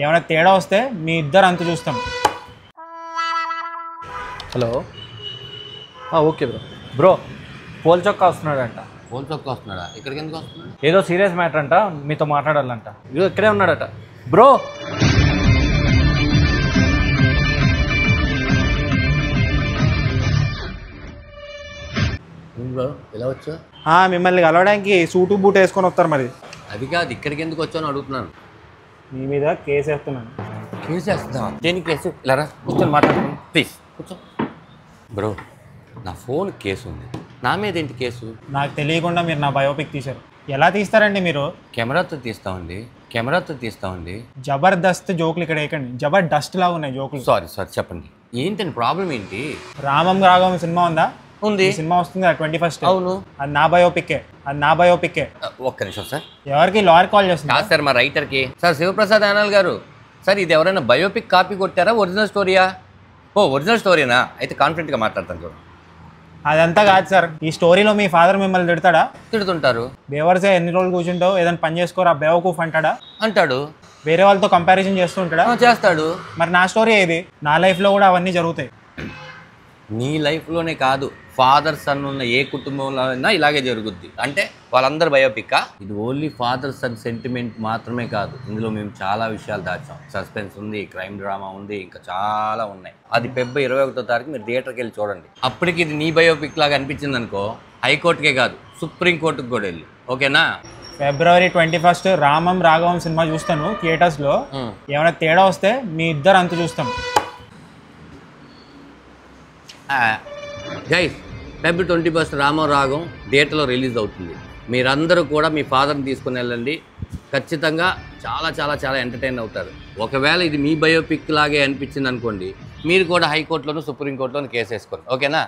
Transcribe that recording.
ఏమైనా తేడా వస్తే మీ ఇద్దరు అంత చూస్తాం. Hello, okay bro. బ్రో పోల్ చొక్కా వస్తున్నాడంట. పోల్ చొక్కా వస్తున్నాడా? ఇక్కడికి ఎందుకు వస్తున్నాడు? ఏదో సీరియస్ మ్యాటర్ అంట, మీతో మాట్లాడాలంట. ఇదిగో ఇక్కడే ఉన్నాడట బ్రో. బ్రో ఎలా వచ్చా? మిమ్మల్ని కలవడానికి సూటు బూట్ వేసుకొని వస్తారు. మరి అది కాదు, ఇక్కడికి ఎందుకు వచ్చావు అని అడుగుతున్నాను. మీ మీద కేసు వేస్తున్నాను. కేసు వేస్తుందా? దేనికి కేసు? ఇలా రా, కూర్చొని మాట్లాడుతున్నాను ప్లీజ్, కూర్చో. బ్రో నా ఫోన్ కేసు ఉంది, నా మీద ఏంటి కేసు? నాకు తెలియకుండా మీరు నా బయోపిక్ తీశారు. ఎలా తీస్తారండి మీరు? కెమెరాతో తీస్తామండి. జబర్దస్త్ జోకులు ఇక్కడ వేయకండి. జబర్దస్త్ లాగా ఉన్నాయి జోకులు. సారీ చెప్పండి, ఏంటండి ప్రాబ్లం ఏంటి? రామం రాఘవం సినిమా ఉందా? ఉంది. సినిమా వస్తుంది 21st. అవును, అది నా బయోపిక్కే. ఒక్క నిమిషం సార్. ఎవరికి లాయర్ కాల్ చేస్తుంది? కాదు సార్, మా రైటర్కి. సార్ శివప్రసాద్ యానాల్ గారు, సార్ ఇది ఎవరైనా బయోపిక్ కాపీ కొట్టారా, ఒరిజినల్ స్టోరీయా? ఒరిజినల్ స్టోరీనా? అయితే కాన్ఫిడెంట్గా మాట్లాడతాను చూడండి. అదంతా కాదు సార్. ఈ స్టోరీలో మీ ఫాదర్ మిమ్మల్ని తిడతాడా? తిడుతుంటారు. బేవర్సే ఎన్ని రోజులు కూర్చుంటావు, ఏదైనా పని చేసుకోరా బేవకూఫ్ అంటాడు. వేరే వాళ్ళతో కంపారిజన్ చేస్తూ ఉంటాడా? చేస్తాడు. మరి నా స్టోరీ ఏది? నా లైఫ్లో కూడా అవన్నీ జరుగుతాయి. నీ లైఫ్లోనే కాదు, ఫాదర్ సన్ ఉన్న ఏ కుటుంబంలో అయినా ఇలాగే జరుగుద్ది. అంటే వాళ్ళందరూ బయోపిక్కా? ఇది ఓన్లీ ఫాదర్ సన్ సెంటిమెంట్ మాత్రమే కాదు, ఇందులో మేము చాలా విషయాలు దాచాం. సస్పెన్స్ ఉంది, క్రైమ్ డ్రామా ఉంది, ఇంకా చాలా ఉన్నాయి. అది ఫిబ్రవరి 21వ తారీఖు మీరు థియేటర్కి వెళ్ళి చూడండి. అప్పటికి ఇది నీ బయోపిక్ లాగా అనిపించింది అనుకో, హైకోర్టుకే కాదు సుప్రీంకోర్టుకి కూడా వెళ్ళి, ఓకేనా? ఫిబ్రవరి 21 రామం రాఘవం సినిమా చూస్తాను థియేటర్స్లో. ఏమైనా తేడా వస్తే మీ ఇద్దరు అంత చూస్తాం. గైస్, ఫిబ్రవరి 21 రామం రాఘవం థియేటర్లో రిలీజ్ అవుతుంది. మీరందరూ కూడా మీ ఫాదర్ని తీసుకుని వెళ్ళండి. ఖచ్చితంగా చాలా చాలా చాలా ఎంటర్టైన్ అవుతారు. ఒకవేళ ఇది మీ బయోపిక్ లాగే అనిపించింది అనుకోండి, మీరు కూడా హైకోర్టులోను సుప్రీంకోర్టులోను కేసు వేసుకోండి, ఓకేనా?